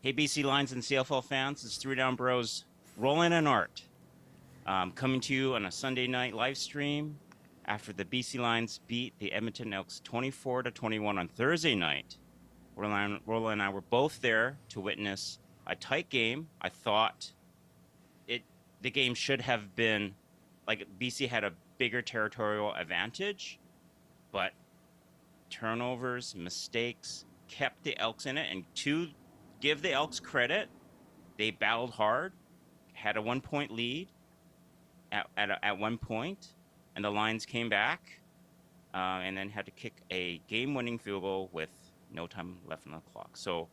Hey, BC Lions and CFL fans, it's Three Down Bros, Roland and Art, coming to you on a Sunday night live stream after the BC Lions beat the Edmonton Elks 24-21 on Thursday night. Roland and I were both there to witness a tight game. I thought the game should have been like BC had a bigger territorial advantage, but turnovers, mistakes kept the Elks in it. And to give the Elks credit, they battled hard, had a 1 point lead at one point, and the Lions came back and then had to kick a game-winning field goal with no time left on the clock. So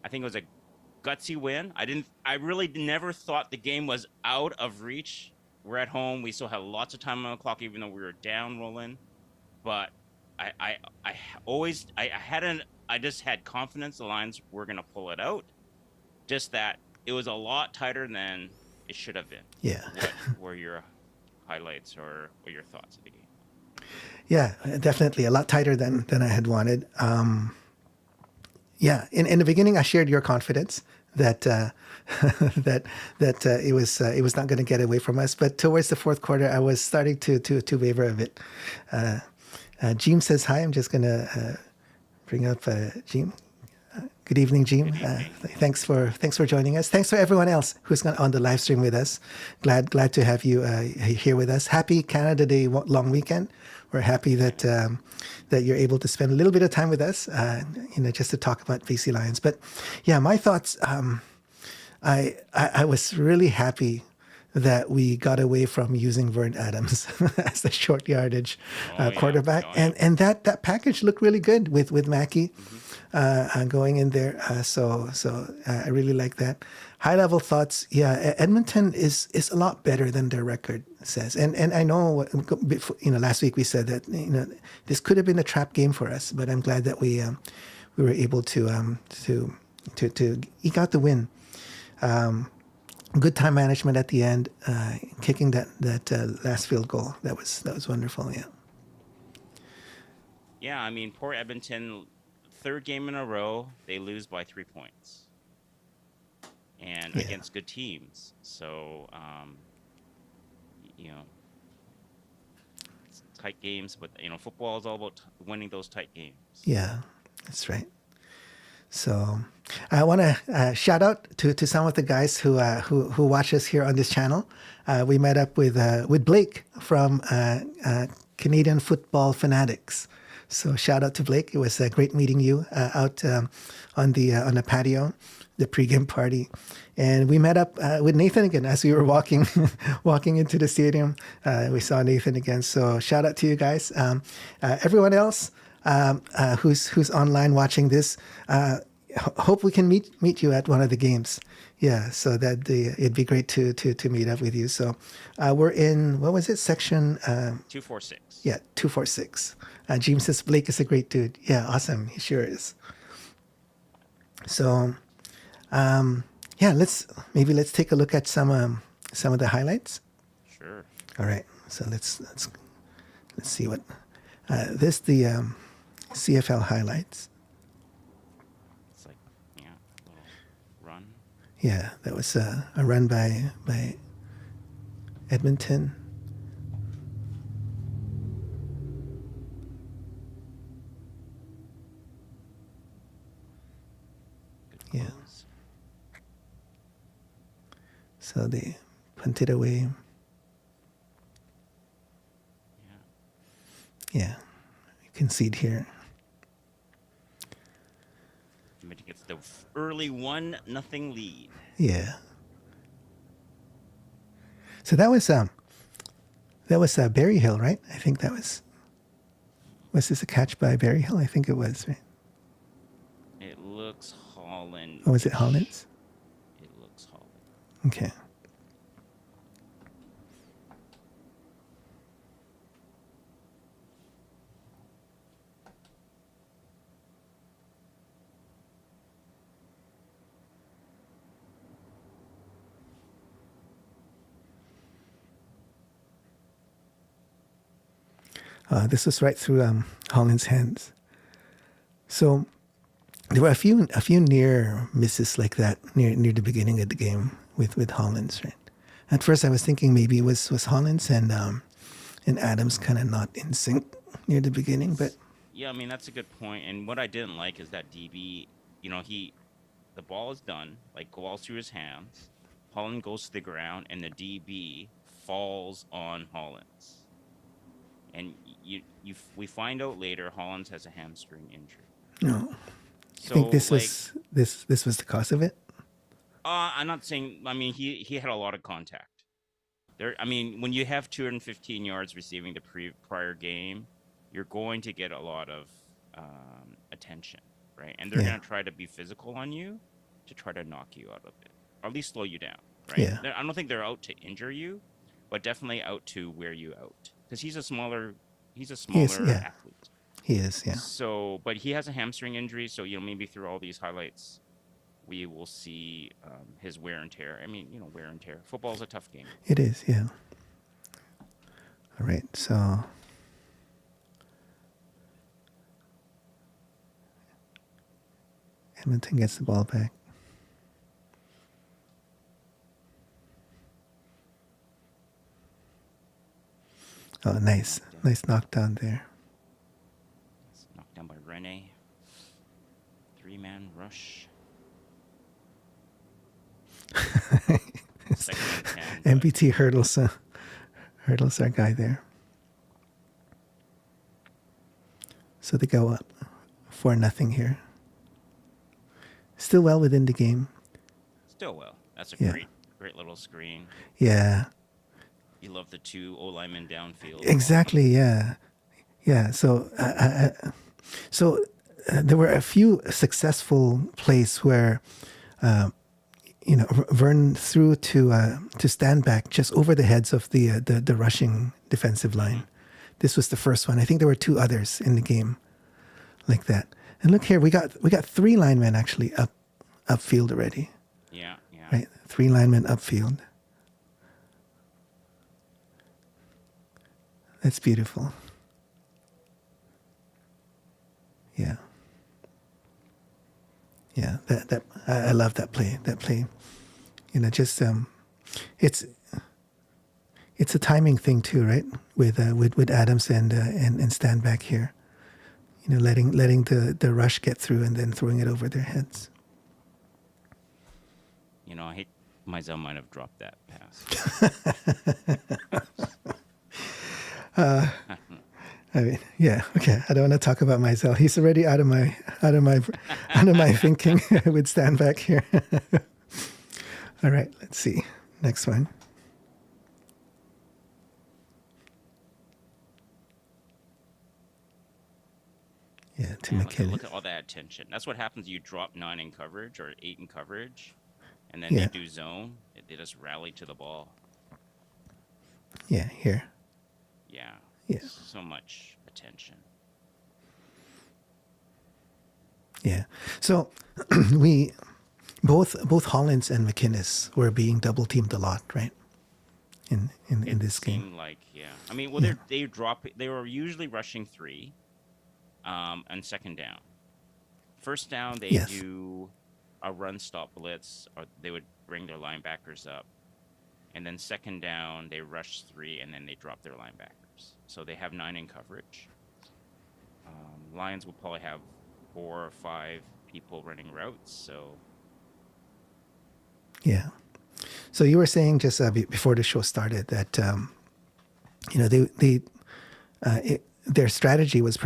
I think it was a gutsy win. I really never thought the game was out of reach. We're at home. We still had lots of time on the clock, even though we were down rolling. But I just had confidence the Lions were going to pull it out. Just that it was a lot tighter than it should have been. Yeah. What were your highlights or your thoughts of the game? Yeah, definitely a lot tighter than I had wanted. Yeah, in the beginning, I shared your confidence that that it was not going to get away from us. But towards the fourth quarter, I was starting to waver a bit. Jeem says hi. I'm just going to bring up Jeem. Good evening, Jeem. Thanks for joining us. Thanks for everyone else who's on the live stream with us. Glad to have you here with us. Happy Canada Day long weekend. We're happy that that you're able to spend a little bit of time with us, just to talk about BC Lions. But yeah, my thoughts. I was really happy that we got away from using Vern Adams as the short yardage quarterback, and that package looked really good with Mackey going in there. So I really like that. High level thoughts. Yeah, Edmonton is a lot better than their record says, and I know last week we said that this could have been a trap game for us, but I'm glad that we were able to eke out the win. Good time management at the end, kicking that last field goal. That was wonderful. Yeah. Yeah, I mean, poor Edmonton, third game in a row, they lose by 3 points, and against good teams. So, it's tight games, but football is all about winning those tight games. Yeah, that's right. So I want to shout out to some of the guys who watch us here on this channel. We met up with Blake from Canadian Football Fanatics. So shout out to Blake. It was great meeting you out on the patio, the pregame party. And we met up with Nathan again as we were walking into the stadium. We saw Nathan again. So shout out to you guys. Everyone else who's online watching this, hope we can meet you at one of the games. Yeah, so that it'd be great to meet up with you. So we're in, what was it, section 246. Yeah, 246. James says Blake is a great dude. Yeah, awesome. He sure is. So let's take a look at some of the highlights. Sure. All right. So let's see what the CFL highlights. It's like, a little run. Yeah, that was a run by Edmonton. Yeah. So they punted away. Yeah. You can see it here. Edmonton gets the early 1-0 lead. Yeah. So that was Berryhill, right? I think that was this a catch by Berryhill? I think it was, right? It looks Holland. Oh, was it Holland's? It looks Holland. Okay. This was right through Holland's hands. So There were a few near misses like that near the beginning of the game with Hollins, right? At first, I was thinking maybe it was Hollins and Adams kind of not in sync near the beginning, but Yeah, I mean that's a good point. And what I didn't like is that DB, the ball is done, like falls through his hands. Holland goes to the ground, and the DB falls on Hollins. And we find out later Hollins has a hamstring injury. no. I think So like, this was the cause of it. I'm not saying. I mean, he had a lot of contact. I mean, when you have 215 yards receiving the prior game, you're going to get a lot of attention, right? And they're Yeah, going to try to be physical on you to try to knock you out of it, or at least slow you down, right? yeah. I don't think they're out to injure you, but definitely out to wear you out because he's a He is. smaller Yeah, athlete. he is. Yeah, So, but he has a hamstring injury, so maybe through all these highlights, we will see his wear and tear. I mean, wear and tear. Football's a tough game. it is. Yeah. All right. So Edmonton gets the ball back. Oh, nice, Knocked down. nice knockdown there. It's knocked down by Rene. 3-man rush. Second and 10. But MBT hurdles our guy there. So they go up 4-0 here. Still well within the game. still well. That's a Yeah. great little screen. Yeah, You love the two O linemen downfield. exactly. Yeah, yeah. So there were a few successful plays where Vern threw to stand back just over the heads of the rushing defensive line. This was the first one. I think there were two others in the game like that. And look here, we got 3 linemen actually upfield already. Yeah, yeah. Right, 3 linemen upfield. That's beautiful. Yeah. Yeah, that I love that play. That play, just it's a timing thing too, right? With Adams and stand back here, letting the rush get through and then throwing it over their heads. I hate Mizell might have dropped that pass. I mean, yeah, okay. I don't want to talk about myself. He's already out of my thinking with stand back here. All right, let's see. Next one. Yeah, to Man, McKinnon. look at all that attention. That's what happens. You drop 9 in coverage or 8 in coverage, and then Yeah. they do zone. They just rally to the ball. Yeah, here. Yeah. Yeah. So much attention. Yeah. So we both Hollins and McInnes were being double teamed a lot, right? In this game. Seemed like, yeah. I mean, well, they were usually rushing 3, on second down. First down, they Yes. do a run stop blitz, or they would bring their linebackers up. And then second down, they rush 3, and then they drop their linebackers. So they have 9 in coverage. Lions will probably have 4 or 5 people running routes. So Yeah. So you were saying just before the show started that their strategy was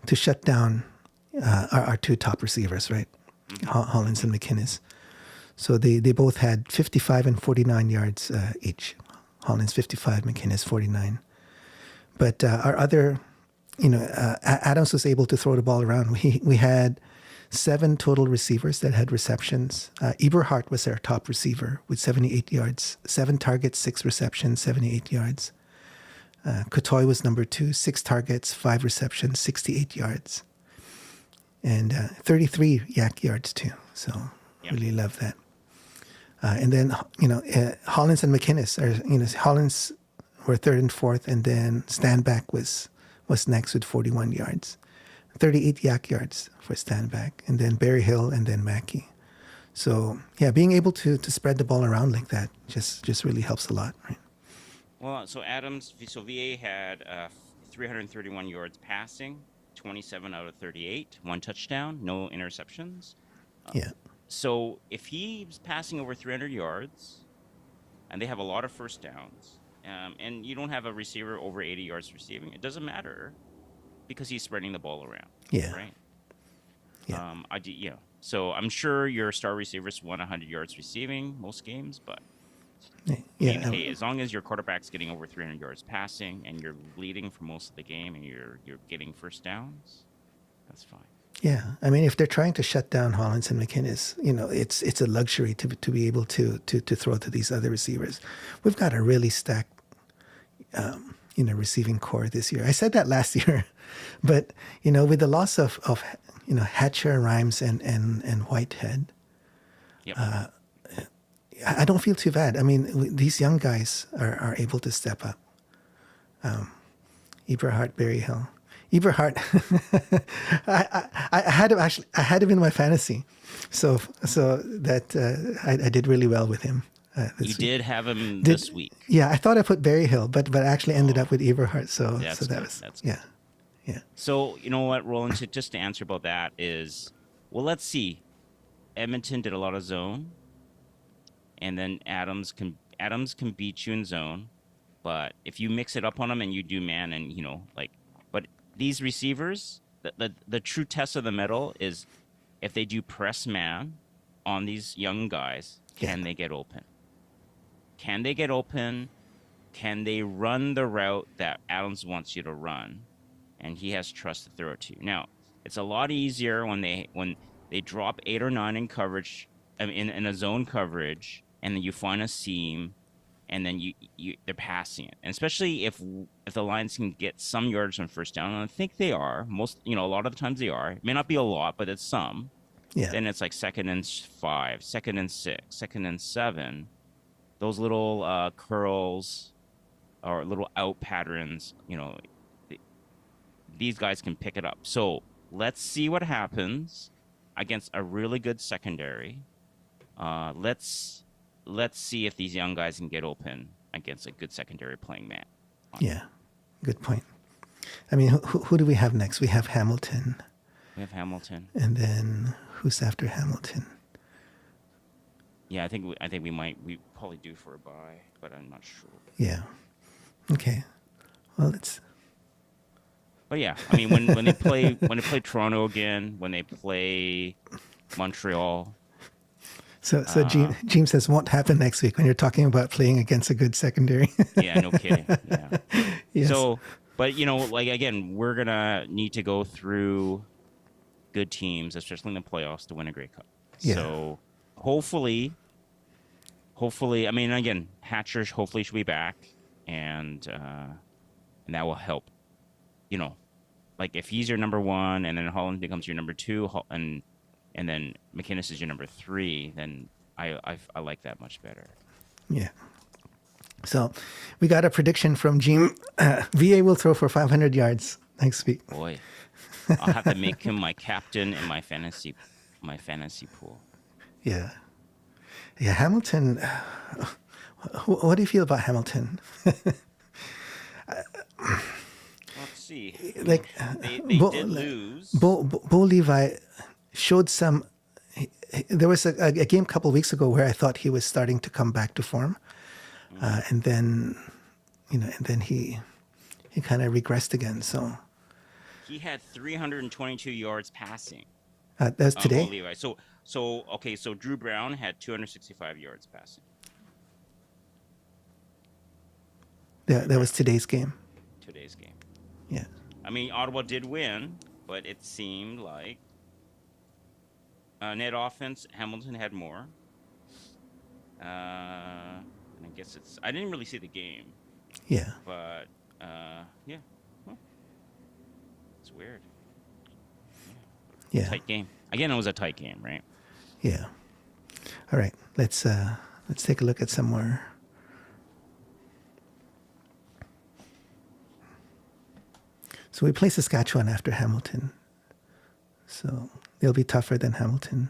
to shut down our 2 top receivers, right? Hollins and McInnes. So they both had 55 and 49 yards each. Hollins 55, McInnes 49. But our other, Adams was able to throw the ball around. We had 7 total receivers that had receptions. Eberhardt was our top receiver with 78 yards, 7 targets, 6 receptions, 78 yards. Kotoy was number 2, 6 targets, 5 receptions, 68 yards. And 33 yak yards too. So Yep. really love that. And then, Hollins and McInnes, Hollins were 3rd and 4th, and then Standback was next with 41 yards. 38 yak yards for Stanback, and then Berryhill, and then Mackey. So yeah, being able to spread the ball around like that just really helps a lot, right? Well, so VA had 331 yards passing, 27 out of 38, one touchdown, no interceptions. Yeah. So if he's passing over 300 yards, and they have a lot of first downs, and you don't have a receiver over 80 yards receiving, it doesn't matter because he's spreading the ball around. Yeah. Right. Yeah. So I'm sure your star receivers won 100 yards receiving most games, but Yeah. hey, as long as your quarterback's getting over 300 yards passing and you're leading for most of the game and you're getting first downs, that's fine. Yeah, I mean, if they're trying to shut down Hollins and McInnes, it's a luxury to be able to throw to these other receivers. We've got a really stacked, receiving core this year. I said that last year, but with the loss of Hatcher, Rhymes, and Whitehead, Yep. I don't feel too bad. I mean, these young guys are able to step up. Eberhard, Berryhill. Eberhard, I had him in my fantasy, so that I did really well with him. You did have him this week. Yeah, I thought I put Berryhill, but actually ended up with Eberhard. So That's that good. was That's good. yeah. So you know what, Roland? Just to answer about that is, well, let's see. Edmonton did a lot of zone, and then Adams can beat you in zone, but if you mix it up on them and you do man and but these receivers, the true test of the metal is if they do press man on these young guys, can they get open? Can they get open? Can they run the route that Adams wants you to run? And he has trust to throw it to you. Now, it's a lot easier when they drop 8 or 9 in coverage, in a zone coverage, and then you find a seam, and then they're passing it. And especially if the Lions can get some yards on first down, and I think they are. A lot of the times they are. It may not be a lot, but it's some. Yeah. Then it's like 2nd and 5, 2nd and 6, 2nd and 7. Those little curls or little out patterns, these guys can pick it up. So let's see what happens against a really good secondary. Let's see if these young guys can get open against a good secondary playing man. Yeah, good point. I mean, who do we have next? We have Hamilton. We have Hamilton. And then who's after Hamilton? Yeah, I think we probably due for a bye, but I'm not sure. Yeah. Okay. Well, it's. But yeah, I mean, when they play Toronto again, when they play Montreal. So James says won't happen next week when you're talking about playing against a good secondary. Yeah, no kidding. Yeah. Yes. So, but again, we're gonna need to go through good teams, especially in the playoffs, to win a Grey Cup. Yeah. So hopefully, I mean, again, Hatcher hopefully should be back, and that will help. Like if he's your number 1, and then Holland becomes your number 2, and then McInnes is your number 3, then I like that much better. Yeah. So we got a prediction from Jim. VA will throw for 500 yards next week. Boy, I'll have to make him my captain in my fantasy pool. Yeah. Yeah, Hamilton. What do you feel about Hamilton? Let's see. Like They did lose. Bo Levi showed some. There was a game a couple of weeks ago where I thought he was starting to come back to form, and then, he kind of regressed again. So he had 322 yards passing. That's today. Bo Levi. So Drew Brown had 265 yards passing. Yeah, that was today's game. Today's game. Yeah. I mean, Ottawa did win, but it seemed like net offense, Hamilton had more. And I guess I didn't really see the game. Yeah. But, yeah. Huh. It's weird. Yeah. Tight game. Again, it was a tight game, right? Yeah. All right. Let's take a look at some more. So we play Saskatchewan after Hamilton. So they'll be tougher than Hamilton.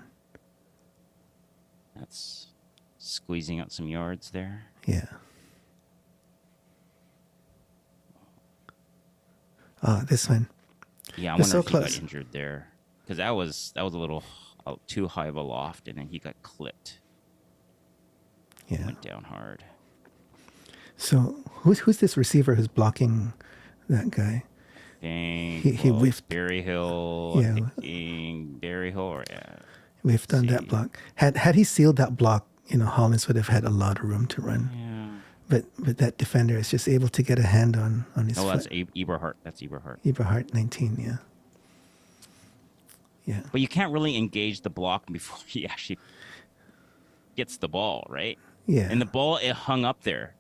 That's squeezing out some yards there. Yeah. Oh, this one. Yeah, I They're wonder so if he close. got injured there because that was a little too high of a loft, and then he got clipped. Yeah. Went down hard. So who's this receiver who's blocking that guy? He whiffed. Berryhill. Yeah. I'm thinking Berryhill. Or, yeah. Whiffed on that block. Had he sealed that block, Hollins would have had a lot of room to run. Yeah. But that defender is just able to get a hand on his foot. That's Eberhardt. That's Eberhardt. Eberhardt, 19, yeah. Yeah. But you can't really engage the block before he actually gets the ball, right? Yeah. And the ball, it hung up there,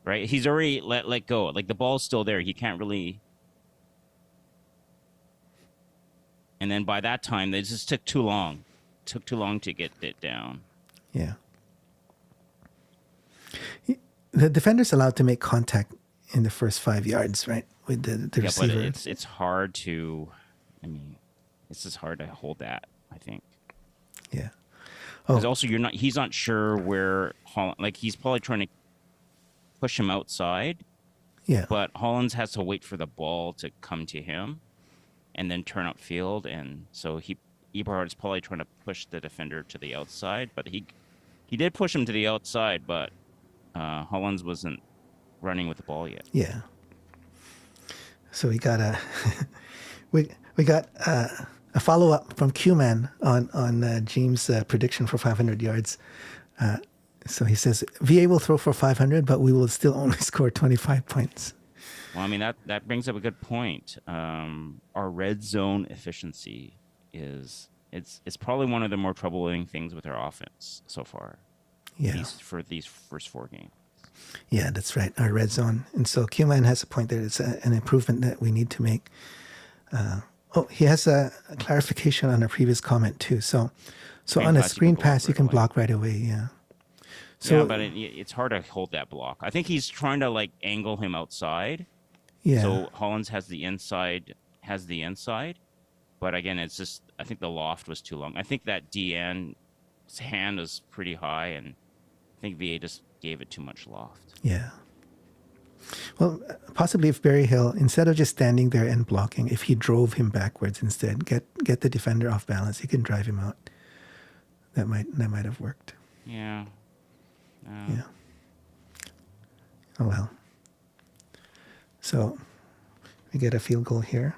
right? He's already let go. Like, the ball's still there. He can't really... And then by that time, they just took too long. Took too long to get it down. Yeah. The defender's allowed to make contact in the first 5 yards, right? With the receiver. But it's hard to... I mean, it's just hard to hold that, I think. Yeah. Because also, he's not sure where Holland... Like, he's probably trying to push him outside. Yeah. But Hollins has to wait for the ball to come to him and then turn upfield. And so Eberhardt's probably trying to push the defender to the outside. But he did push him to the outside, but Hollins wasn't running with the ball yet. Yeah. So we got a follow-up from Q-Man on James' prediction for 500 yards. So he says, VA will throw for 500, but we will still only score 25 points. Well, I mean, that brings up a good point. Our red zone efficiency it's probably one of the more troubling things with our offense so far. Yeah. For these first 4 games. Yeah, that's right. Our red zone. And so Q-Man has a point there. It's an improvement that we need to make. He has a clarification on a previous comment too. So on a screen pass, you can block right away. Yeah. So, yeah, but it's hard to hold that block. I think he's trying to angle him outside. Yeah. So Hollins has the inside. But again, it's just, I think the loft was too long. I think that DN's hand was pretty high, and I think VA just gave it too much loft. Yeah. Well, possibly if Berryhill, instead of just standing there and blocking, if he drove him backwards instead, get the defender off balance, he can drive him out. That might have worked. Yeah. Yeah. Oh well. So we get a field goal here.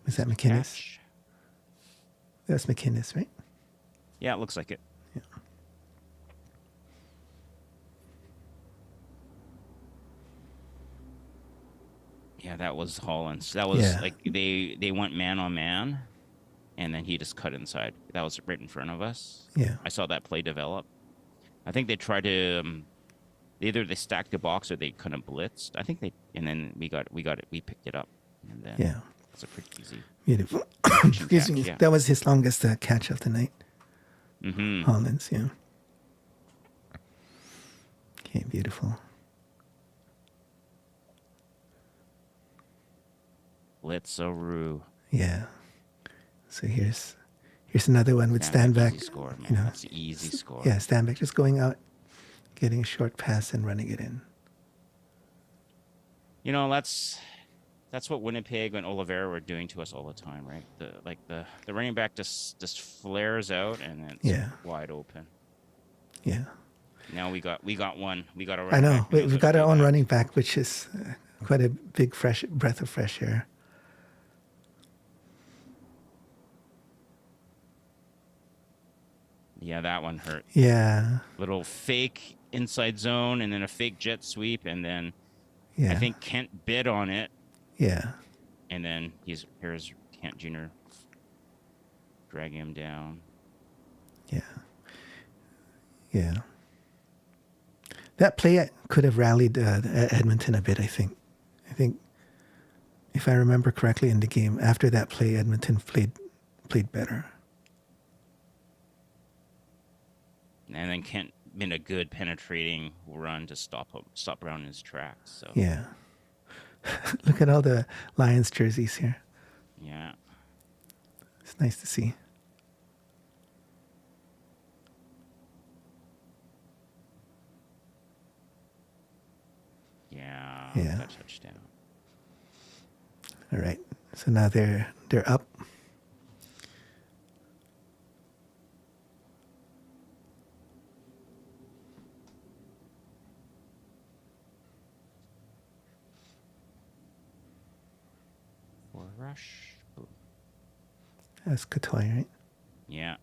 Is that McInnes? Catch. That's McInnes, right? Yeah, it looks like it. Yeah. Yeah, that was Hollins. That was they went man on man, and then he just cut inside. That was right in front of us. Yeah. I saw that play develop. I think they tried to either they stacked the box or they kind of blitzed. I think and then we got it. We picked it up, and then Yeah. it's a pretty easy. Beautiful. Excuse me. Yeah. That was his longest catch of the night. Mm-hmm. Hollins, yeah. Okay, beautiful. Blitzaroo. Yeah. So here's another one with stand back. Easy score, man. That's an easy score. Yeah, stand back, just going out, getting a short pass and running it in. That's what Winnipeg and Oliveira were doing to us all the time, right? The running back just flares out and it's wide open. Yeah. Now we got one. We got a running I know. back. We've got our own running back, which is quite a big breath of fresh air. Yeah, that one hurt. Yeah. Little fake inside zone and then a fake jet sweep, and then I think Kent bid on it. Yeah. And then here's Kent Jr. dragging him down. Yeah. Yeah. That play could have rallied Edmonton a bit, I think. I think, if I remember correctly in the game, after that play, Edmonton played better. and then Kent made a good penetrating run to stop Brown in his tracks. So Yeah. Look at all the Lions jerseys here. yeah, It's nice to see. yeah, Yeah. that touchdown. All right. So now they're up. For a rush. Boom. That's Katoy, right? Yeah.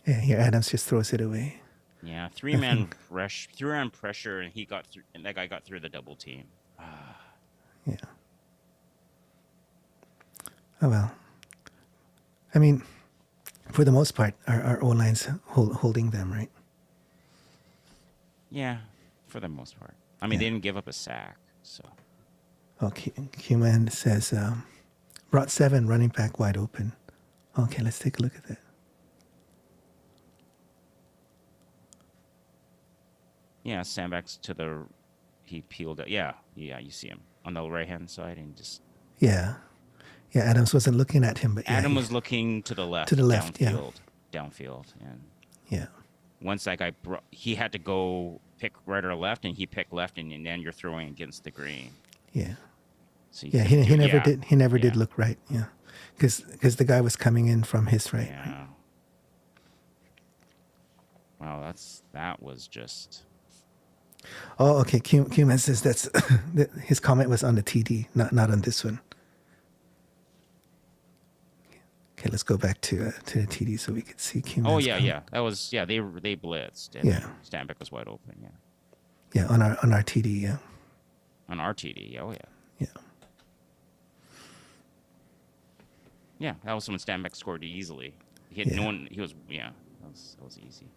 Yeah, here Adams just throws it away. Yeah, three-man rush, three-man pressure, and he got through. And that guy got through the double team. Yeah. Oh well. I mean, for the most part, our O line's holding them, right? Yeah, for the most part. I mean, Yeah. they didn't give up a sack, so Okay. Q-Man says, brought 7 running back wide open. Okay, let's take a look at that. yeah. Sandbags to the, he peeled it. Yeah, you see him on the right-hand side, and just Yeah. Yeah, Adams wasn't looking at him, but yeah, Adam was looking to the left, yeah. downfield, and Yeah. once that guy he had to go pick right or left, and he picked left, and then you're throwing against the green. Yeah. So you Yeah, couldn't he do- never yeah, did. He never yeah, did look right. Yeah, because the guy was coming in from his right. Yeah. Wow, that was just. Oh, okay. Q-Man says that's his comment was on the TD, not on this one. Okay, let's go back to the TD so we can see Q-Man's Oh yeah, comment. yeah. That was they blitzed, and Yeah. Stanback was wide open. Yeah. Yeah, on our TD. Yeah. On RTD. Oh yeah. Yeah. Yeah, that was when Stanback scored easily. He had Yeah. no one. He was that was easy.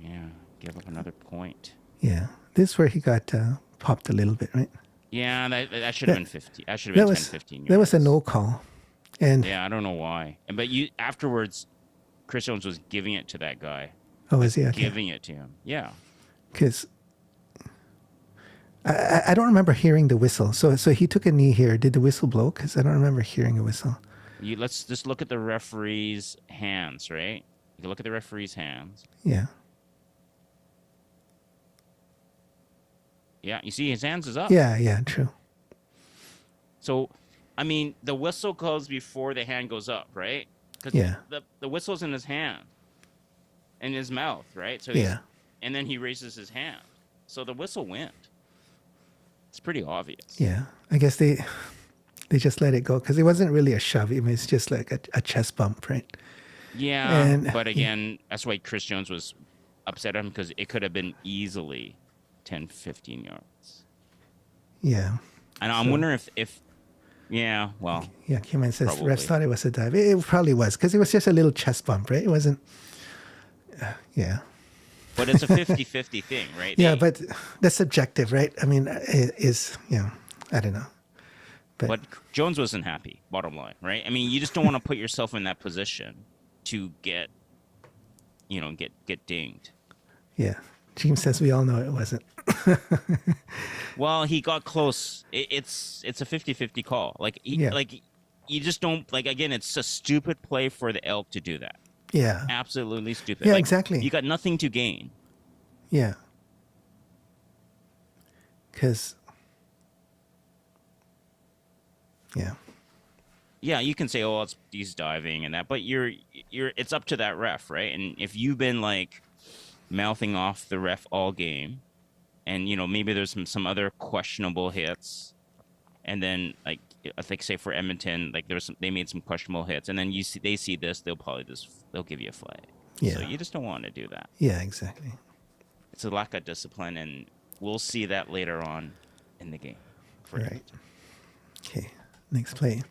Yeah, give up another point. Yeah. This is where he got popped a little bit, right? Yeah, that should have been 50. That should have been 10, 15 yards. That was a no call, and Yeah, I don't know why. But you afterwards, Chris Jones was giving it to that guy. oh, is he okay? Giving it to him. Yeah. Because I don't remember hearing the whistle. So he took a knee here. Did the whistle blow? Because I don't remember hearing a whistle. Let's just look at the referee's hands, right? You can look at the referee's hands. Yeah. Yeah, you see his hands is up. Yeah, true. So, I mean, the whistle goes before the hand goes up, right? Because Yeah. the whistle's in his hand, in his mouth, right? So Yeah. and then he raises his hand. So the whistle went. It's pretty obvious. Yeah. I guess they just let it go because it wasn't really a shove. It was just like a chest bump, right? Yeah, And- but again, that's why Chris Jones was upset at him because it could have been easily 10, 15 yards. Yeah. And I'm wondering if yeah, well, Yeah, Q-Man says Probably. refs thought it was a dive. It probably was because it was just a little chest bump, right? It wasn't. Yeah. but it's a 50-50 thing, right? Yeah, but that's subjective, right? I mean, I don't know. But Jones wasn't happy, bottom line, right? I mean, you just don't want to put yourself in that position to get dinged. Yeah. James says we all know it wasn't. Well, he got close. It's a 50-50 call. Like Yeah. like you just don't like again. It's a stupid play for the Elk to do that. Yeah. Absolutely stupid. Yeah, Like, exactly. You got nothing to gain. Yeah. Because. Yeah. Yeah, you can say, "Oh, he's diving and that," but it's up to that ref, right? And if you've been like mouthing off the ref all game, and maybe there's some other questionable hits, and then like I think say for Edmonton, like they made some questionable hits, and then they see this, they'll give you a flag. Yeah. So you just don't want to do that. Yeah, exactly. It's a lack of discipline, and we'll see that later on in the game. Right. Okay. Next play.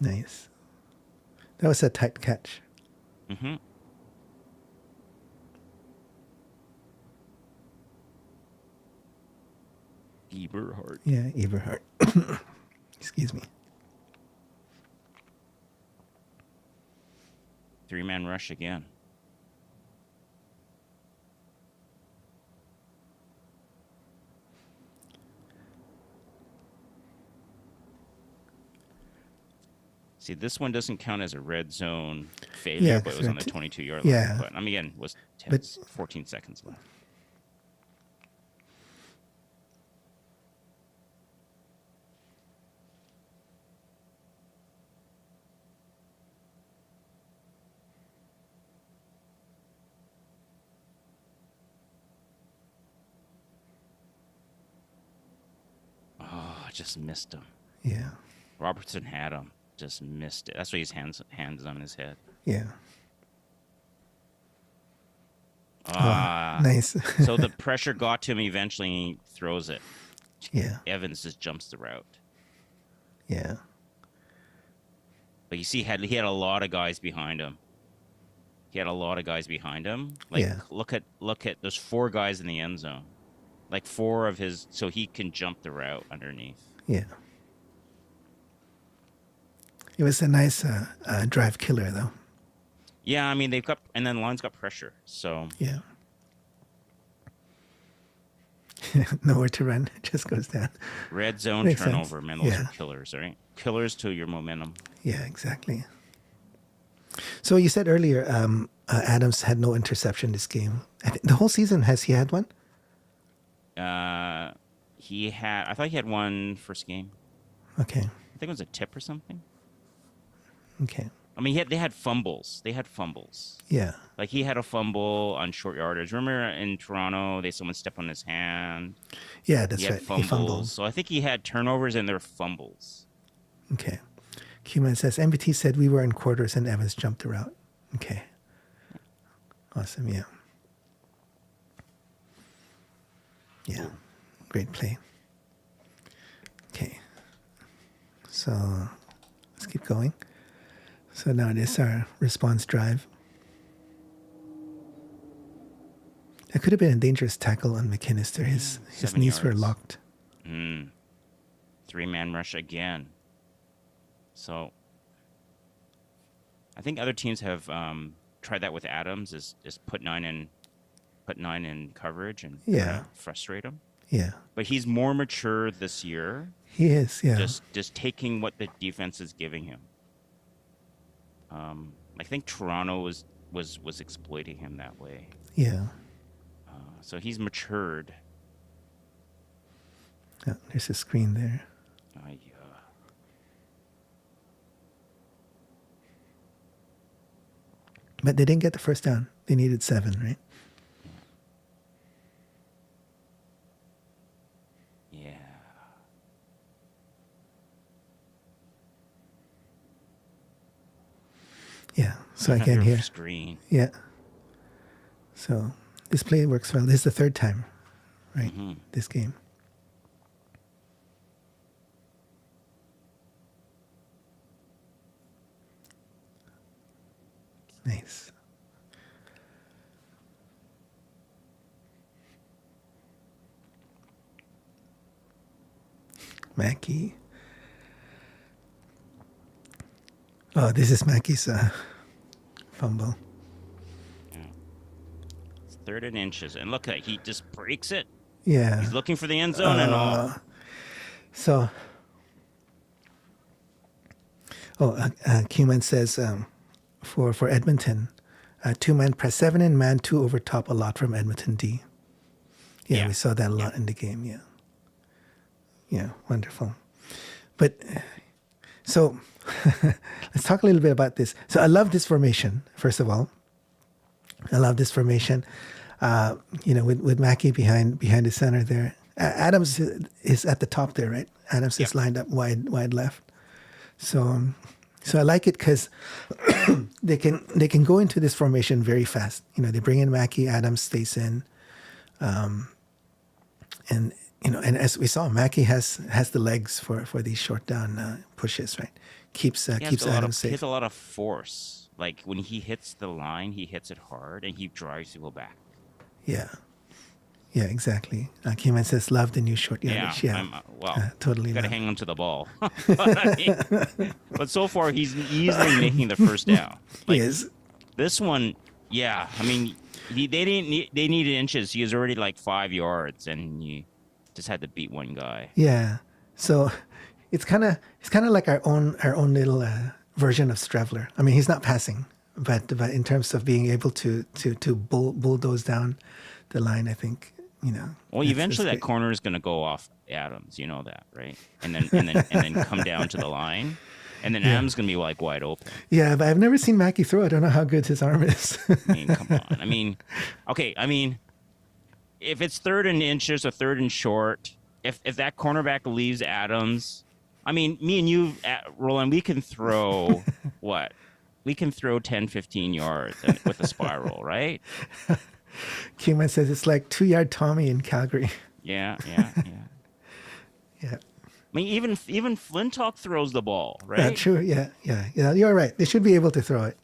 Nice. That was a tight catch. Mm-hmm. Eberhard. Yeah, Eberhard. Excuse me. 3-man rush again. See, this one doesn't count as a red zone failure, Yeah, but it was on the 22-yard yeah. line. But I mean, again, was 14 seconds left. Oh, just missed him. Yeah. Robertson had him. Just missed it. That's why his hands on his head. Yeah. Ah, nice. So the pressure got to him eventually, and he throws it. Yeah. Evans just jumps the route. Yeah. But you see, he had a lot of guys behind him. Like, Yeah. look at there's 4 guys in the end zone. Like 4 of his, so he can jump the route underneath. Yeah. It was a nice drive killer, though. Yeah, I mean, and then the line's got pressure. So Yeah. Nowhere to run. It just goes down. red zone Makes turnover, sense. man, those Yeah. are killers, right? Killers to your momentum. Yeah, exactly. So you said earlier Adams had no interception this game. The whole season, has he had one? I thought he had one first game. Okay. I think it was a tip or something. Okay. I mean, they had fumbles. Yeah. Like, he had a fumble on short yardage. Remember in Toronto, someone stepped on his hand. Yeah, that's He had right. fumbles. He fumbled. So I think he had turnovers and their fumbles. Okay. Cuman says, MBT said we were in quarters and Evans jumped the route. Okay. Awesome. Yeah. Yeah. Great play. Okay. So let's keep going. So now this is our response drive. That could have been a dangerous tackle on McKinnister. His 7 knees were yards. locked. 3-man rush again. So I think other teams have tried that with Adams, is put 9 in coverage and Yeah. frustrate him. Yeah. But he's more mature this year. He is. Yeah. Just taking what the defense is giving him. I think Toronto was exploiting him that way. Yeah. So he's matured. Oh, there's a screen there. Yeah. But they didn't get the first down. They needed 7, right? Yeah. Yeah. So again here. Screen. Yeah. So this play works well. This is the 3rd time, right? Mm-hmm. This game. Nice. Mackie. Oh, this is Mackie's fumble. It's 3rd and inches, and look, he just breaks it. Yeah. He's looking for the end zone and all. So, Q-Man says for Edmonton, 2-man press 7 and man 2 over top a lot from Edmonton D. Yeah, we saw that a lot in the game. Yeah. Yeah, wonderful. But so let's talk a little bit about this. So I love this formation, first of all. I love this formation. With Mackey behind the center there. Adams is at the top there, right? Adams is lined up wide left. So I like it because they can go into this formation very fast. They bring in Mackey, Adams stays in, and as we saw, Mackey has the legs for these short down pushes, right? keeps Adams he has safe. a lot of force. Like when he hits the line, he hits it hard and he drives people back. Yeah, yeah, exactly. Keyman says, "Love the new short Yeah, yardage." Yeah, I'm well. totally Got to love. hang on to the ball, but so far he's easily making the first down. He Like is. this one, yeah. I mean, they didn't need, they needed inches. He was already like 5 yards, and he just had to beat one guy. Yeah. So it's kind of like our own little version of Strevler. I mean, he's not passing, but in terms of being able to bulldoze down the line, I think Well, that's eventually that great. corner is going to go off Adams. You know that, right? And then come down to the line, and then Yeah. Adams going to be like wide open. Yeah, but I've never seen Mackey throw. I don't know how good his arm is. I mean, come on. I mean, okay. I mean, if it's third and inches or third and short, if that cornerback leaves Adams, I mean, me and you, Roland, we can throw what? We can throw 10, 15 yards with a spiral, right? Kingman says it's like 2 yard Tommy in Calgary. Yeah, yeah, yeah. Yeah. I mean, even Flintoff throws the ball, Yeah, right? true. Yeah, yeah. Yeah, you're right. They should be able to throw it.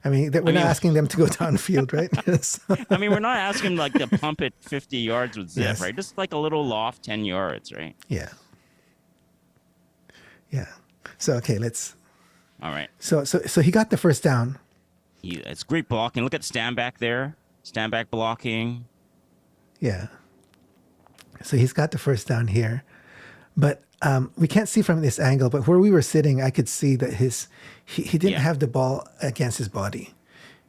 I mean, we're not mean- asking them to go downfield, right? So- I mean, we're not asking like to pump it 50 yards with zip, Yes. right? Just like a little loft 10 yards, right? yeah. Yeah. So okay, let's. All right. So he got the first down. It's great blocking. Look at stand back there. Stand back blocking. Yeah. So he's got the first down here, but we can't see from this angle. But where we were sitting, I could see that he didn't Yeah. have the ball against his body.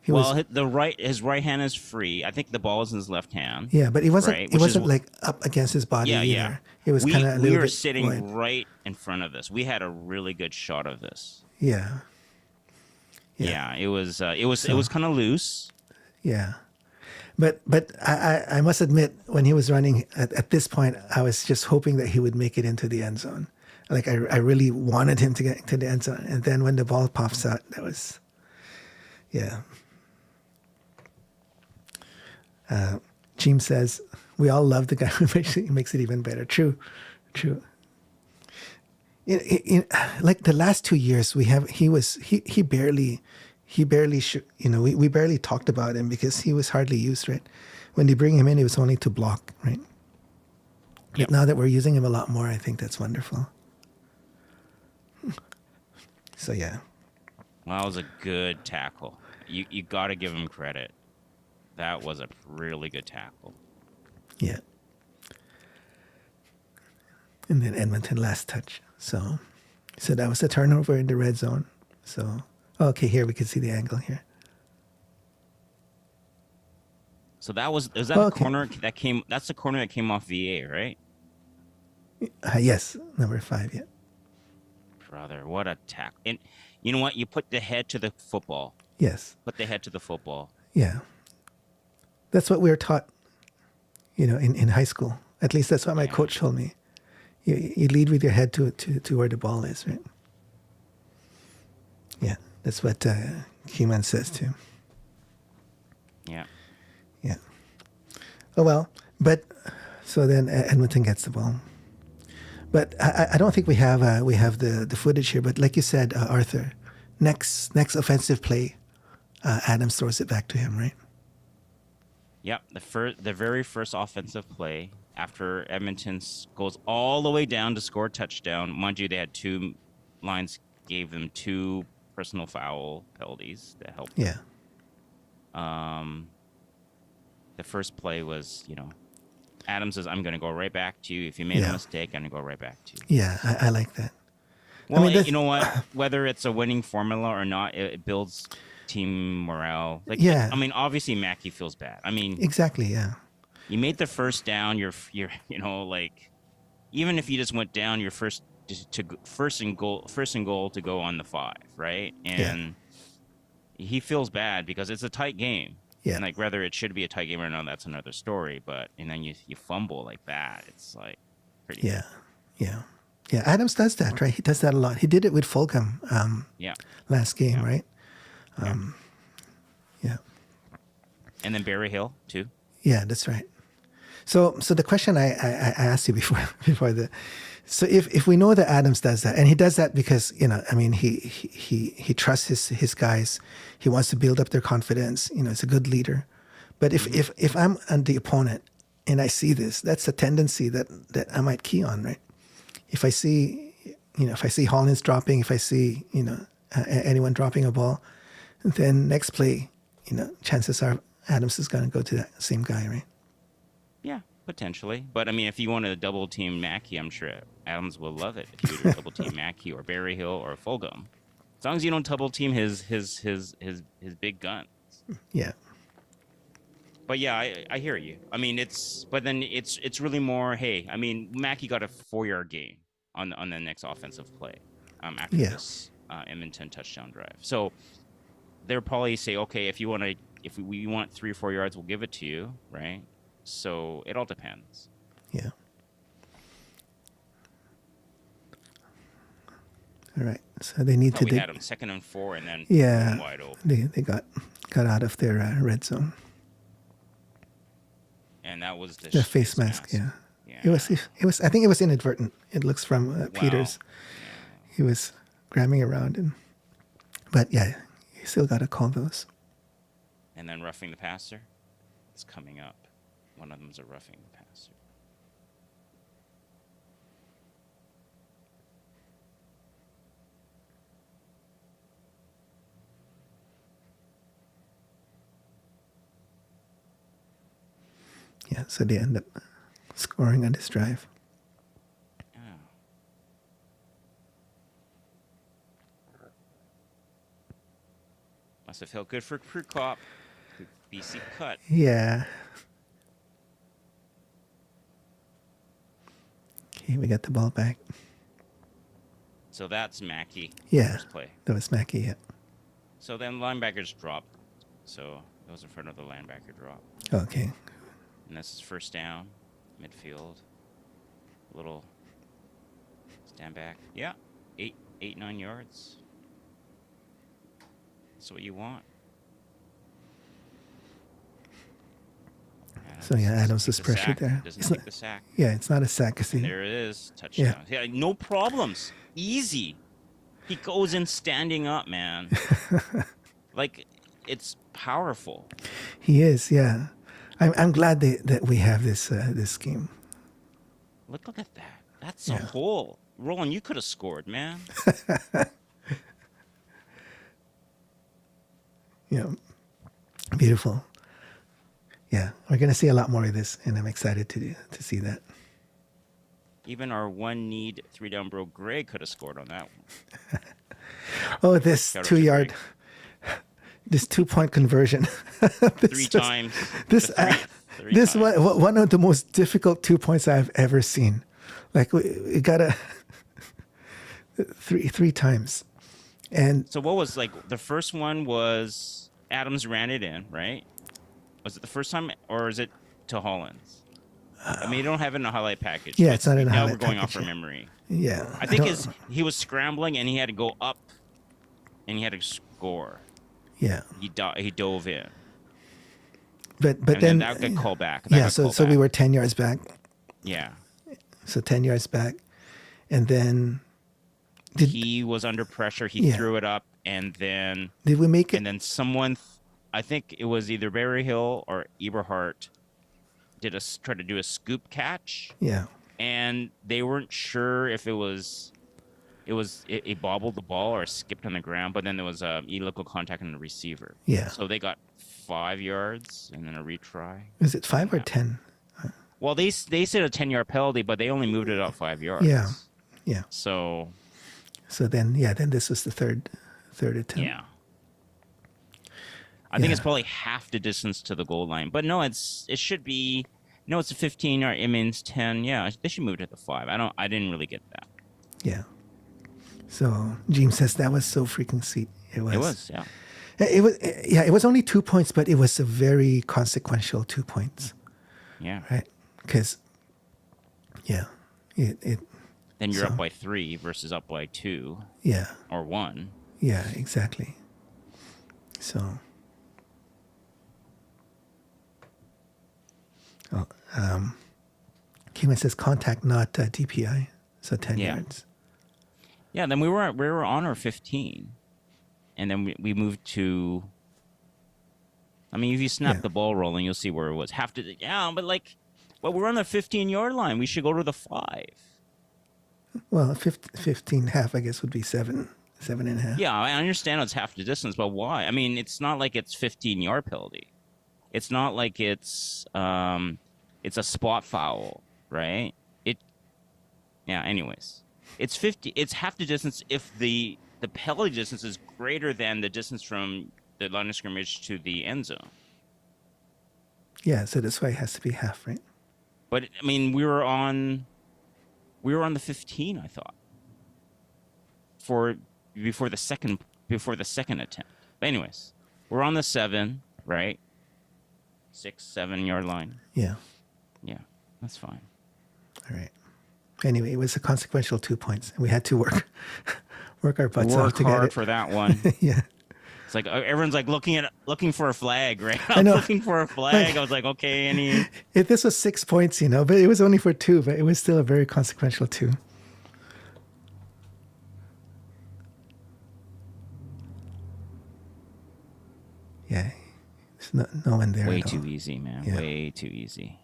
He Well, was his right hand is free. I think the ball is in his left hand. yeah, but it wasn't right, it which is wasn't wh- like up against his body Yeah, either. yeah. It was kind of a we little were bit sitting wide. right in front of this. We had a really good shot of this. Yeah. Yeah, it was kind of loose. Yeah. But I must admit, when he was running at this point, I was just hoping that he would make it into the end zone. Like I really wanted him to get to the end zone. And then when the ball pops out, that was, yeah. Jim says, we all love the guy who makes it even better. True. Like the last 2 years, he barely we barely talked about him because he was hardly used, right? When they bring him in, it was only to block, right? Yep. But now that we're using him a lot more, I think that's wonderful. So yeah, Well, that was a good tackle. You got to give him credit. That was a really good tackle. yeah. And then Edmonton last touch. So that was a turnover in the red zone. So okay, here we can see the angle here. So is that Okay. the corner that came? That's the corner that came off VA, right? Yes, number 5. Yeah. Brother, what a tackle! And you know what? You put the head to the football. Yes. Put the head to the football. Yeah. That's what we were taught, in high school. At least that's what my Yeah. coach told me. You lead with your head to where the ball is, right? Yeah, that's what Keyman says too. Yeah. Yeah. Oh, well, but so then Edmonton gets the ball. But I don't think we have the footage here. But like you said, Arthur, next offensive play, Adams throws it back to him, right? Yep. The very first offensive play after Edmonton goes all the way down to score a touchdown. Mind you, they had two lines gave them 2 personal foul penalties that helped. Yeah. The first play was, Adams says, "I'm going to go right back to you. If you made Yeah. a mistake, I'm going to go right back to you." Yeah, I like that. Well, mean, that's- you know what? Whether it's a winning formula or not, it builds team morale. Like, Yeah. I mean, obviously Mackey feels bad. I mean, Exactly. Yeah. you made the first down. You're like, even if you just went down, you're first and goal to go on the 5, right? And he feels bad because it's a tight game. Yeah. And like whether it should be a tight game or not, that's another story. But and then you fumble like that, it's like pretty. Yeah. Yeah. Yeah. Adams does that, right? He does that a lot. He did it with Fulgham Yeah. last game, Yeah. right? Yeah. And then Barry Hill too. Yeah, that's right. So the question I asked you before before the, so if we know that Adams does that, and he does that because, you know, I mean, he trusts his guys, he wants to build up their confidence, you know, he's a good leader. But if I'm the opponent and I see this, that's a tendency that I might key on, right? If I see, you know, if I see Hollins dropping, if I see, you know, anyone dropping a ball, then next play, you know, chances are Adams is going to go to that same guy, right? Yeah, potentially. But I mean, if you want to double team Mackey, I'm sure Adams will love it if you were to double team Mackey or Berryhill or Fulgham. As long as you don't double team his big gun. Yeah. But yeah, I hear you. I mean, but then it's really more. Hey, I mean, Mackey got a 4-yard gain on the next offensive play, after Yeah. this Edmonton touchdown drive. So they'll probably say, okay, if we want 3 or 4 yards, we'll give it to you, right? So it all depends. Yeah. All right. So they need to. We had them 2nd and 4, and then yeah, wide open. they got out of their red zone. And that was The face mask. Yeah. It was. I think it was inadvertent. It looks from Peters. Yeah. He was grabbing around, but yeah, you still got to call those. And then roughing the passer is coming up. One of them's a roughing the passer. Yeah, so they end up scoring on this drive. Yeah. Must have felt good for Crew Cop. BC cut. Yeah. Okay, we got the ball back. So that's Mackey. Yeah. First play. That was Mackey, yeah. So then linebackers drop. So it was in front of the linebacker drop. Okay. And this is first down, midfield. Little stand back. Yeah, 9 yards. That's what you want. So yeah, Adams is pressured there. Doesn't It's take not, the sack. yeah, it's not a sack. And there it is. Touchdown. Yeah, no problems. Easy. He goes in standing up, man. Like, it's powerful. He is, yeah. I'm glad that we have this scheme. Look at that. That's a hole. Roland, you could have scored, man. Yeah, beautiful. Yeah, we're gonna see a lot more of this, and I'm excited to see that. Even our one-need 3-down bro Greg could have scored on that one. Oh, this 2-yard, this 2-point conversion. Three times. This one of the most difficult 2 points I've ever seen. Like we got three times, and so what was, like, the first one was Adams ran it in, right? Was it the first time, or is it to Hollins? I mean, you don't have it in a highlight package. Yeah, it's not in a highlight package. Now we're going off package, from memory. Yeah, I think he was scrambling and he had to go up, and he had to score. Yeah, he dove in. But and then that got called back. So we were 10 yards back. Yeah. So 10 yards back, and then he was under pressure. He threw it up, and then did we make it? And then someone, I think it was either Berryhill or Eberhardt, tried to do a scoop catch. Yeah. And they weren't sure if it bobbled the ball or skipped on the ground, but then there was a illegal contact on the receiver. Yeah. So they got 5 yards and then a retry. Is it 5 or 10? Well, they said a 10-yard penalty, but they only moved it up 5 yards. Yeah. Yeah. So then this was the third attempt. Yeah. I think it's probably half the distance to the goal line, but no, it should be. No, it's a 15 or it means 10. Yeah, they should move it to the 5. I didn't really get that. Yeah. So James says that was so freaking sweet. It was. It was, yeah. It was, yeah. It was only 2 points, but it was a very consequential 2 points. Yeah. Right. Because, yeah, it. Then you're up by 3 versus up by 2. Yeah. Or 1. Yeah, exactly. So. Oh, Keeman says contact, not DPI. So 10 Yeah. yards. Yeah, then we were on our 15. And then we moved to, I mean, if you snap Yeah. the ball rolling, you'll see where it was. But we're on the 15-yard line. We should go to the 5. Well, 15 half, I guess, would be 7.5. Yeah, I understand it's half the distance, but why? I mean, it's not like it's 15-yard penalty. It's not like it's a spot foul, right? Anyways. It's 50. It's half the distance if the penalty distance is greater than the distance from the line of scrimmage to the end zone. Yeah, so that's why it has to be half, right? But I mean, we were on the 15, I thought, before the second attempt. But anyways, we're on the 7, right? 6-7 yard line. Yeah. Yeah, that's fine. All right. Anyway, it was a consequential 2 points, and we had to work our butts off to Work get hard it. for that one. Yeah. It's like everyone's like looking for a flag, right? I know. Looking for a flag. I was like, okay, any. If this was 6 points, but it was only for 2, but it was still a very consequential 2. Yeah. There's no one there. Way at all. too easy, man. Yeah. Way too easy.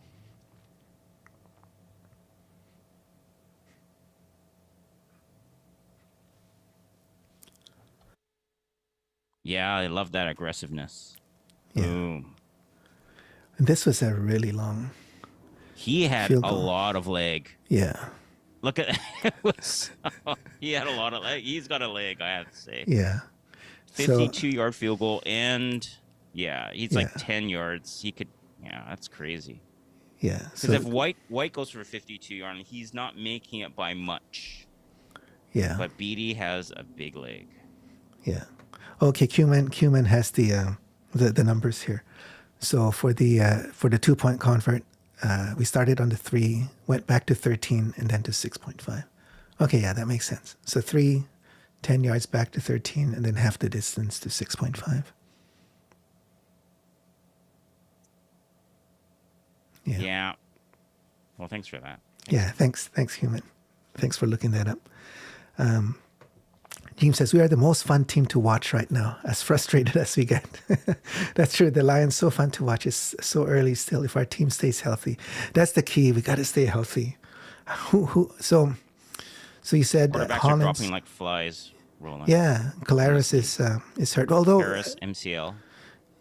Yeah, I love that aggressiveness. Yeah. Boom. And this was a really long. He had Field a goal. lot of leg. Yeah. Look at he had a lot of leg. He's got a leg, I have to say. Yeah. So 52-yard field goal, and he's like Yeah. 10 yards. He could, that's crazy. yeah. Because So if White goes for 52 yard, he's not making it by much. yeah. But Beatty has a big leg. Yeah. Okay, Cuman has the numbers here. So for the 2-point convert, we started on the 3, went back to 13, and then to 6.5. Okay, yeah, that makes sense. So 3, 10 yards back to 13, and then half the distance to 6.5. Yeah. Yeah. Well, thanks for that. Yeah, thanks, Human. Thanks for looking that up. James says, we are the most fun team to watch right now, as frustrated as we get. That's true. The Lions, so fun to watch. It's so early still. If our team stays healthy, that's the key. We got to stay healthy. So you said Quarterbacks are Hollins. dropping like flies, rolling. Yeah, Calaris is hurt. Although, Harris, MCL.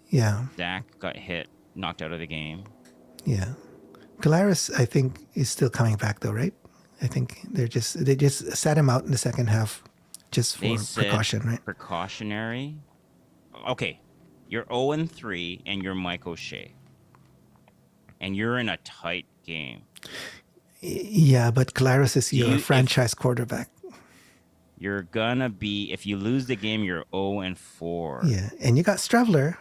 yeah, Dak got hit, knocked out of the game. yeah. Calaris, I think, is still coming back though, right? I think they just sat him out in the second half just for They said precaution, right? Precautionary. Okay, you're 0-3 and you're Mike O'Shea. And you're in a tight game. Yeah, but Calaris is your if- franchise quarterback. You're gonna be, if you lose the game, you're 0-4. Yeah, and you got Stravler,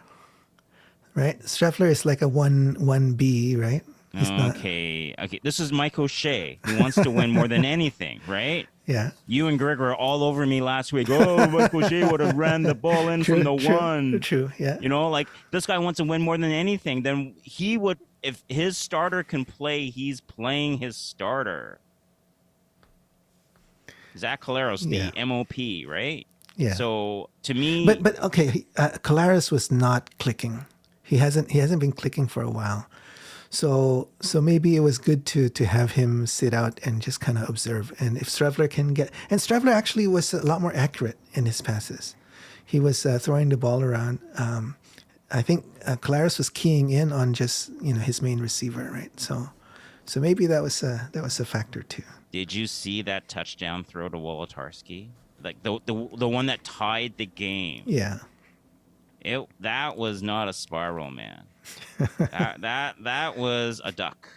right? Stravler is like a 1B, right? He's not. Okay. This is Mike O'Shea. He wants to win more than anything, right? Yeah. You and Greg were all over me last week. Oh, Mike O'Shea would have ran the ball in from the one. True. Yeah. You know, like this guy wants to win more than anything. Then he would, if his starter can play, he's playing his starter. Zach Caleros, Yeah. the MOP, right? Yeah. So to me, But okay, Calaris was not clicking. He hasn't been clicking for a while. So maybe it was good to have him sit out and just kind of observe. And if Stravler can get, and Stravler actually was a lot more accurate in his passes. He was throwing the ball around. I think Calaris was keying in on just his main receiver, right? So maybe that was a factor too. did you see that touchdown throw to Wolotarski? Like the one that tied the game. Yeah. That was not a spiral, man. that was a duck.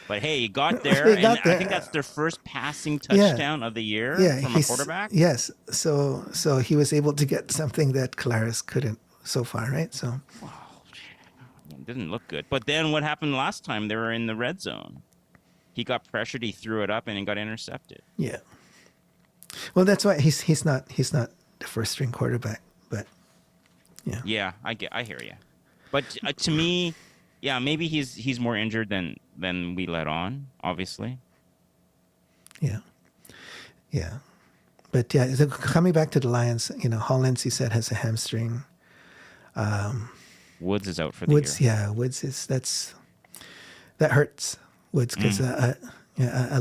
But hey, he got there, He and got there. I think that's their first passing touchdown of the year from a quarterback. Yes. So he was able to get something that Calaris couldn't so far, right? So It didn't look good. But then what happened last time? They were in the red zone. He got pressured. He threw it up, and it got intercepted. yeah. Well, that's why he's not the first string quarterback, but yeah. Yeah, I hear you. But to me, yeah, maybe he's more injured than then we let on, obviously. Yeah. Yeah. But yeah, so coming back to the Lions, Hollins, you said, has a hamstring. Woods is out for the Woods, year. yeah, Woods that hurts Woods because yeah, I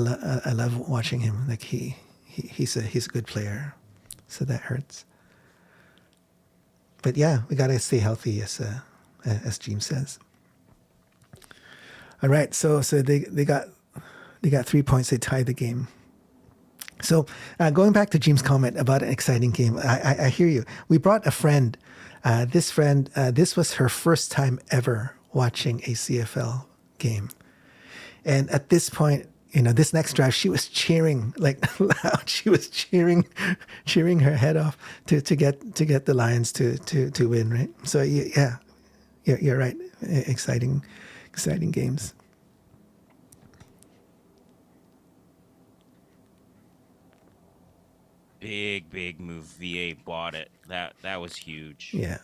love watching him. Like he's a good player, so that hurts. But yeah, we gotta stay healthy, as James says. All right, so they got 3 points. They tied the game. So going back to Jim's comment about an exciting game, I hear you. We brought a friend. This was her first time ever watching a CFL game. And at this point, this next drive, she was cheering like loud. She was cheering her head off to get the Lions to win, right? So yeah, you're right. Exciting games. Big move. VA bought it. That was huge. Yeah,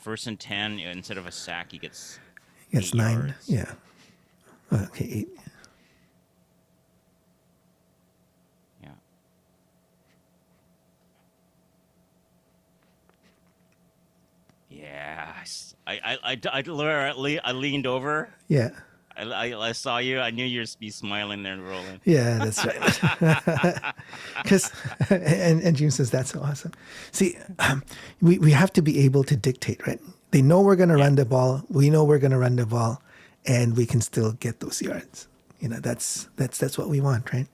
1st and 10, instead of a sack, he gets it's 8 9. yards. Yeah. Okay, 8. Yeah. Yeah. I leaned over. Yeah. I saw you. I knew you'd be smiling there, rolling. Yeah, that's right. Because and Jim says that's so awesome. See, we have to be able to dictate, right? They know we're going to run the ball. We know we're going to run the ball, and we can still get those yards. That's what we want, right?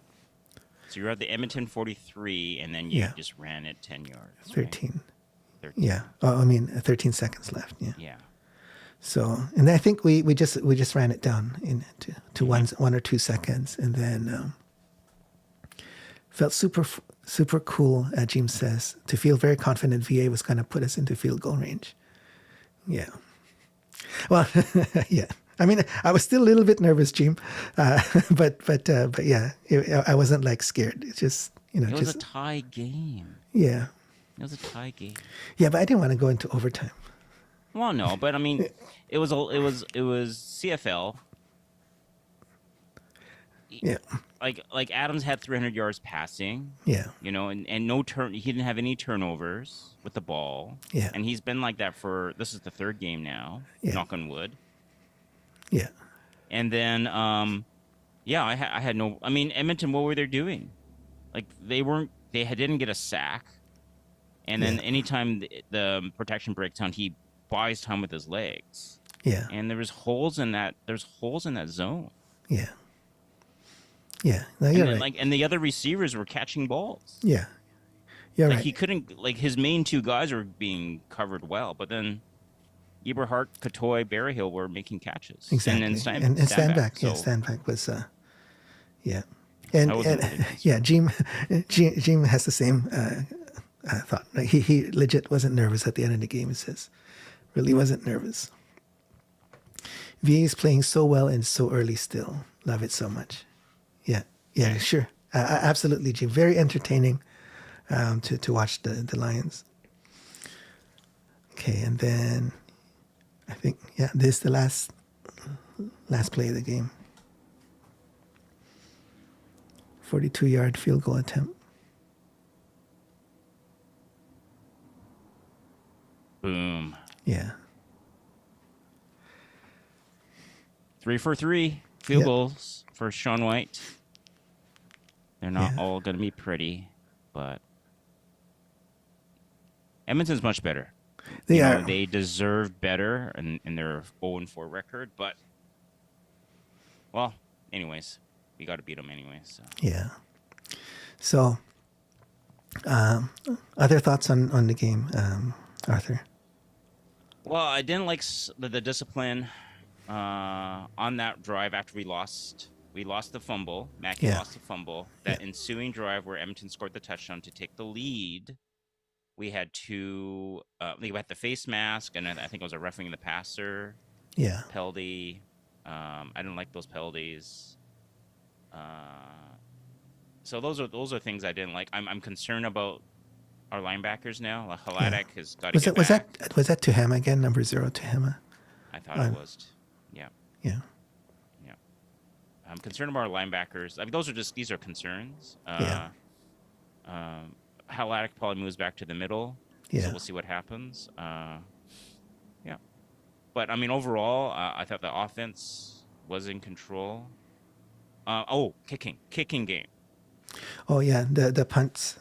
So you're at the Edmonton 43, and then you just ran it 10 yards. 13. Right? 13. Yeah. Oh, I mean, 13 seconds left. Yeah. Yeah. So, and I think we just ran it down to 1 or 2 seconds, and then felt super cool. Jim says, to feel very confident VA was going to put us into field goal range. Yeah. Well, yeah. I mean, I was still a little bit nervous, Jim, but yeah, I wasn't like scared. It's just it was a tie game. Yeah. It was a tie game. Yeah, but I didn't want to go into overtime. Well, no, but I mean, it was CFL. Yeah. Like Adams had 300 yards passing. Yeah. And no turn. He didn't have any turnovers with the ball. Yeah. And he's been like that this is the 3rd game now. Yeah. Knock on wood. Yeah. And then, yeah, I had no. I mean, Edmonton, what were they doing? Like they didn't get a sack. And then anytime the protection breaks down, he buys time with his legs. Yeah. And there's holes in that zone. Yeah. Yeah. No, you're and right. And the other receivers were catching balls. Yeah. You're right. He couldn't, his main 2 guys were being covered well, but then Eberhardt, Katoy, Berryhill were making catches. Exactly. And Stanback. So, yeah, Stanback was yeah. And really yeah, Jim has the same thought. Like he legit wasn't nervous at the end of the game, he says. Really wasn't nervous. VA is playing so well and so early still. Love it so much. Yeah. Yeah, sure. Absolutely, Jim. Very entertaining to watch the Lions. Okay, and then I think, this is the last play of the game. 42-yard field goal attempt. boom. Yeah. 3 for 3 field goals for Sean White. They're not all going to be pretty, but Edmonton's much better. They deserve better in their 0-4 record, but, well, anyways, we got to beat them anyways. So. Yeah. So, other thoughts on the game, Arthur? Well, I didn't like the discipline on that drive after we lost the fumble. Mackey lost the fumble. That ensuing drive where Edmonton scored the touchdown to take the lead. We had we had the face mask, and I think it was a roughing the passer. Yeah. Penalty. I didn't like those penalties. So those are things I didn't like. I'm concerned about our linebackers now. Hladek has got to get back. Was that Tuhama again? Number 0 Tuhama? I thought it was. Yeah. Yeah. Yeah. I'm concerned about our linebackers. I mean, these are concerns. Yeah. Halak probably moves back to the middle, so Yeah. we'll see what happens. Yeah, but I mean, overall, I thought the offense was in control. Kicking game, Oh yeah, the punts,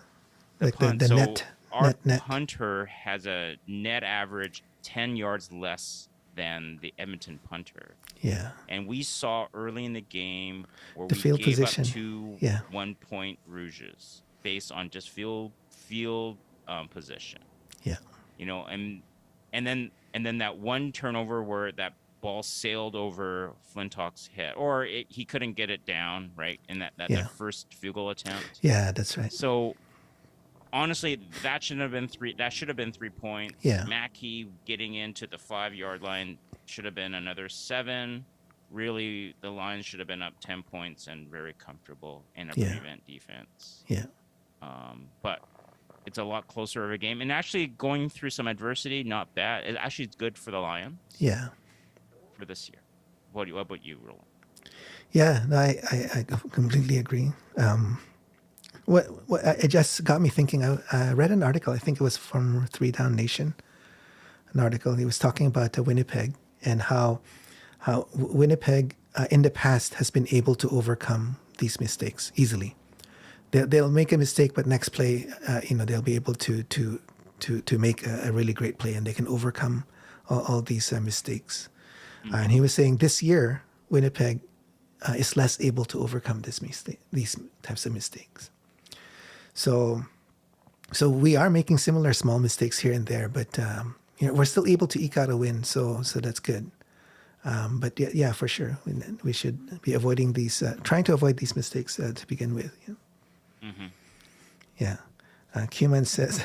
the like punt. the So net, our net. punter has a net average 10 yards less than the Edmonton punter. Yeah. And we saw early in the game where The we field gave up position. two Yeah. 1-point rouges based on just field position. Yeah. You know, and then that one turnover where that ball sailed over Flintock's head, or he couldn't get it down right in that Yeah. first field goal attempt. Yeah, that's right. So honestly, that shouldn't have been three. That should have been 3 points. Yeah. Mackey getting into the 5-yard line should have been another 7. Really, the Lions should have been up 10 points and very comfortable in a prevent defense. Yeah. But it's a lot closer of a game, and actually going through some adversity, not bad. It actually is good for the Lions. Yeah. For this year. What about you, Roland? Yeah, no, I completely agree. What it just got me thinking. I read an article. I think it was from 3 Down Nation. An article. He was talking about Winnipeg and how Winnipeg in the past has been able to overcome these mistakes easily. They'll make a mistake, but next play, they'll be able to make a really great play, and they can overcome all these mistakes. Mm-hmm. And he was saying this year, Winnipeg is less able to overcome these types of mistakes. So we are making similar small mistakes here and there, but we're still able to eke out a win. So that's good. But yeah, for sure, we should be avoiding trying to avoid these mistakes to begin with. Yeah. Mm-hmm. Yeah. Q-Man says,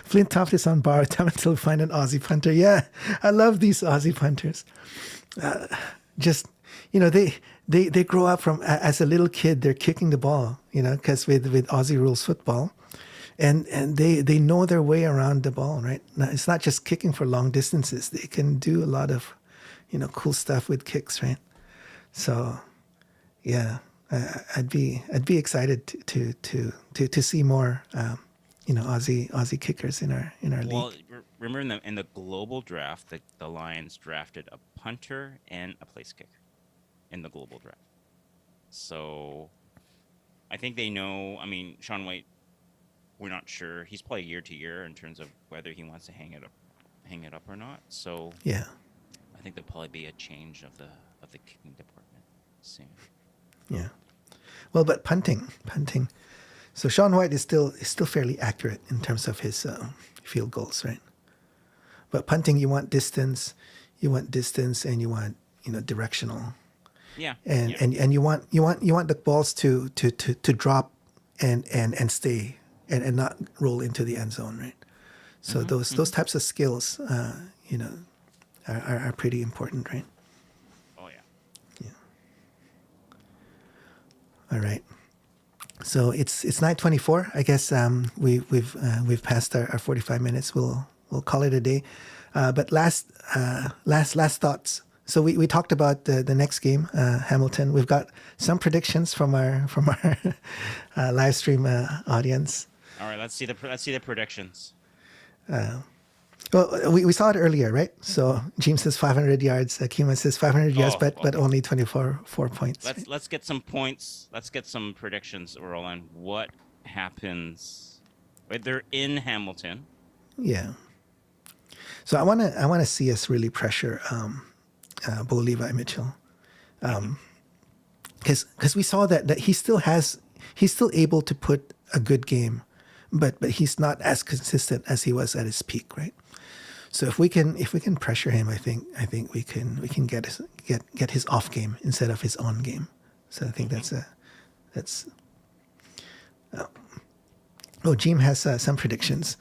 Flintoff is on borrowed time until we find an Aussie punter. Yeah, I love these Aussie punters. They grow up from, as a little kid, they're kicking the ball, because with Aussie rules football. And they know their way around the ball, right? Now, it's not just kicking for long distances. They can do a lot of, cool stuff with kicks, right? So, yeah. I'd be excited to see more Aussie kickers in our league. Well, remember in the global draft, the Lions drafted a punter and a place kicker in the global draft. So I think they know. I mean, Sean White, we're not sure. He's probably year to year in terms of whether he wants to hang it up or not. So yeah, I think there'll probably be a change of the kicking department soon. Yeah. Well, but punting. So Sean White is still fairly accurate in terms of his field goals, right? But punting, you want distance, and you want directional. Yeah. And you want the balls to drop and stay and not roll into the end zone, right? So those types of skills, are pretty important, right? All right. So it's 9:24. I guess we've passed our 45 minutes. We'll call it a day. But last thoughts. So we talked about the next game, Hamilton. We've got some predictions from our live stream audience. All right. Let's see the predictions. Well, we saw it earlier, right? So James says 500 yards. Kima says 500 yards, but only 4 points. Let's get some points. Let's get some predictions, Roland. What happens? Right, they're in Hamilton. Yeah. So I want to see us really pressure Bo Levi Mitchell, because we saw that he's still able to put a good game, but he's not as consistent as he was at his peak, right? So if we can pressure him, I think we can get his off game instead of his on game. So I think that's. Jim has some predictions.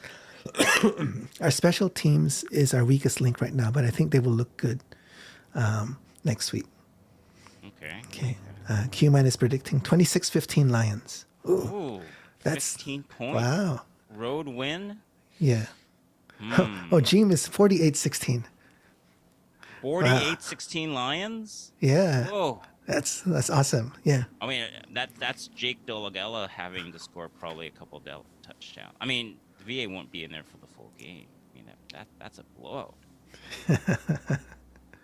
Our special teams is our weakest link right now, but I think they will look good next week. Okay. Q-Man is predicting 26-15 Lions. Ooh, that's 15 points. Wow. Road win. Yeah. Jim is 48-16. 48-16 Lions? Yeah. Whoa. That's awesome. Yeah. I mean, that's Jake Dolagella having to score probably a couple touchdowns. I mean, the VA won't be in there for the full game. I mean, that's a blowout.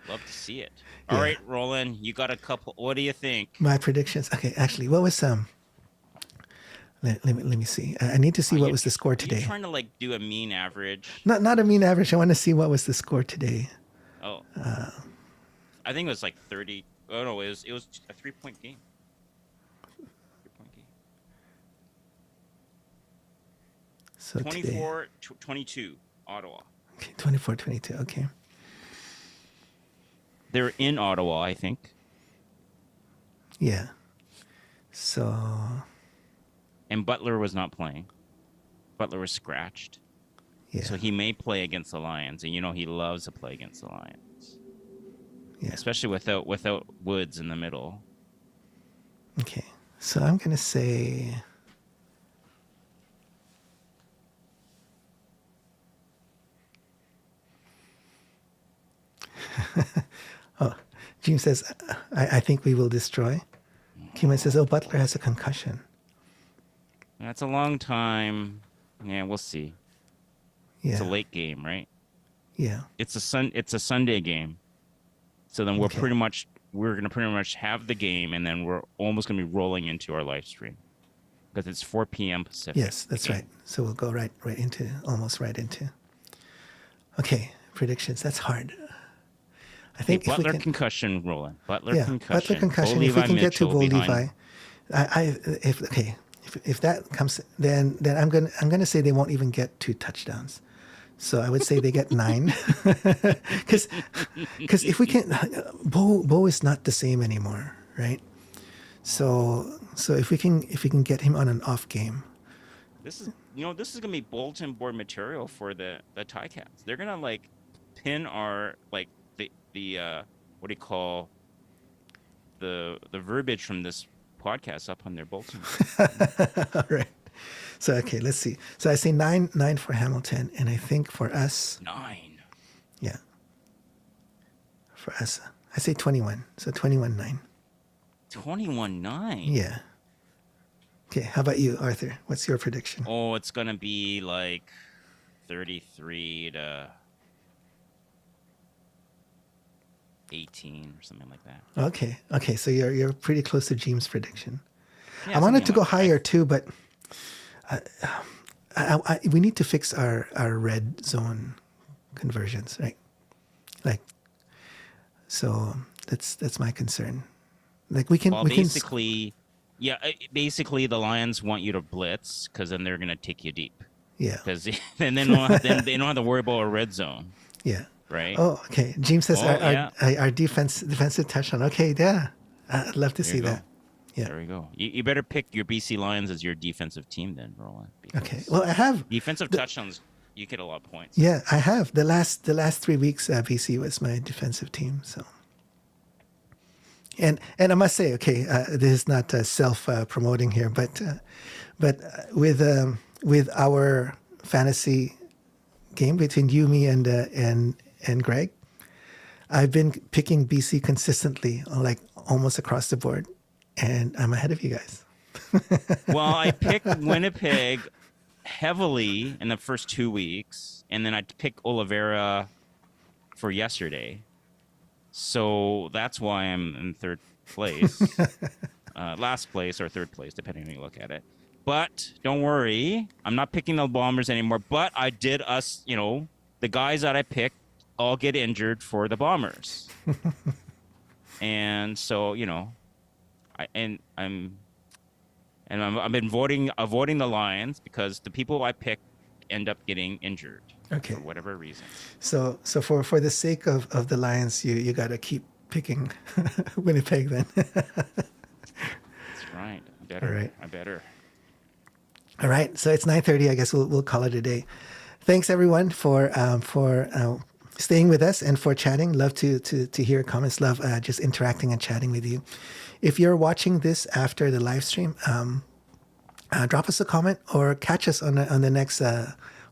Love to see it. All Yeah. right, Roland, you got a couple. What do you think? My predictions. Okay, actually, what was let me see. I need to see what was the score Are you today. trying to like do a mean average? Not a mean average. I want to see what was the score today. Oh, I think it was like 30. Oh no, it was a 3-point game. 3-point game. So today, 24-22, Ottawa. okay, 24-22. Okay. They're in Ottawa, I think. Yeah. So And Butler was not playing. Butler was scratched. yeah. So he may play against the Lions, and you know he loves to play against the Lions. Yeah. Especially without Woods in the middle. Okay. So I'm gonna say. Oh, Jim says, I think we will destroy. Kima says, oh, Butler has a concussion. That's a long time. Yeah, we'll see. Yeah. It's a late game, right? Yeah. It's a Sunday game. So then we're Okay. gonna pretty much have the game, and then we're almost gonna be rolling into our live stream because it's 4 p.m. Pacific. Yes, that's right. So we'll go almost right into. Okay, predictions. That's hard. I think if Butler we can, concussion, Roland. Butler yeah, concussion. Butler concussion. Bo If we Levi can get to Mitchell Bo behind- Levi, if that comes, then I'm gonna say they won't even get 2 touchdowns. So I would say they get 9, because if we can, Bo is not the same anymore, right? So if we can get him on an off game, This is gonna be bulletin board material for the Ticats. They're gonna like pin our like the what do you call the verbiage from this podcast up on their bulletin board. all right. So okay, let's see. So I say 9 for Hamilton, and I think for us, 9. yeah, for us, I say 21. So 21-9. 21-9. Yeah. Okay, how about you, Arthur? What's your prediction? Oh, it's gonna be like 33 to 18 or something like that. Okay. So you're pretty close to James' prediction. Yeah, I wanted to something go like that. higher too, but we need to fix our red zone conversions, right? Like, so that's my concern. Like we can Well, we can basically the Lions want you to blitz because then they're gonna take you deep. yeah Because then they don't have to worry about a red zone, yeah. right? Oh, okay. James says Oh, yeah. our defensive touchdown. Okay, yeah, I'd love to There see you go. that. Yeah. There we go. You better pick your BC Lions as your defensive team then, Roland. Okay. Well, I have. Defensive touchdowns, you get a lot of points. Yeah, I have. The last 3 weeks, BC was my defensive team. So, and I must say, okay, this is not self promoting here, but with our fantasy game between you, me, and Greg, I've been picking BC consistently, like almost across the board, and I'm ahead of you guys. Well, I picked Winnipeg heavily in the first 2 weeks, and then I picked Oliveira for yesterday. So that's why I'm in third place, last place or third place, depending on how you look at it. But don't worry, I'm not picking the Bombers anymore. But I did the guys that I picked all get injured for the Bombers, and so I've been avoiding the Lions because the people I picked end up getting injured Okay. for whatever reason. So for the sake of the Lions, you got to keep picking Winnipeg then. That's right. All right. I better. All right. So it's 9:30. I guess we'll call it a day. Thanks everyone for staying with us and for chatting. Love to hear comments. Love just interacting and chatting with you. If you're watching this after the live stream, drop us a comment or catch us on the next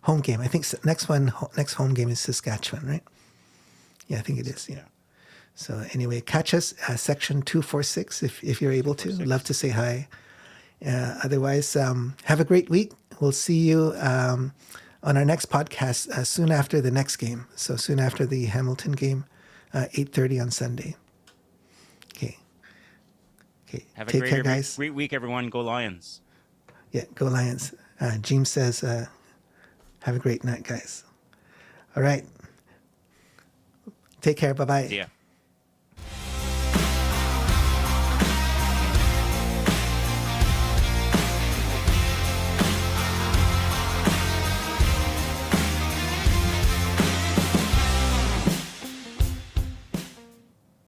home game. I think next home game is Saskatchewan, right? Yeah, I think it is. Yeah. So anyway, catch us section 246 if you're able to. Love to say hi. Otherwise, have a great week. We'll see you on our next podcast soon after the next game. So soon after the Hamilton game, 8:30 on Sunday. Okay. Okay. Have a Take care, guys. great week, everyone. Go Lions. Yeah, go Lions. James says, have a great night, guys. All right. Take care. Bye-bye. See ya.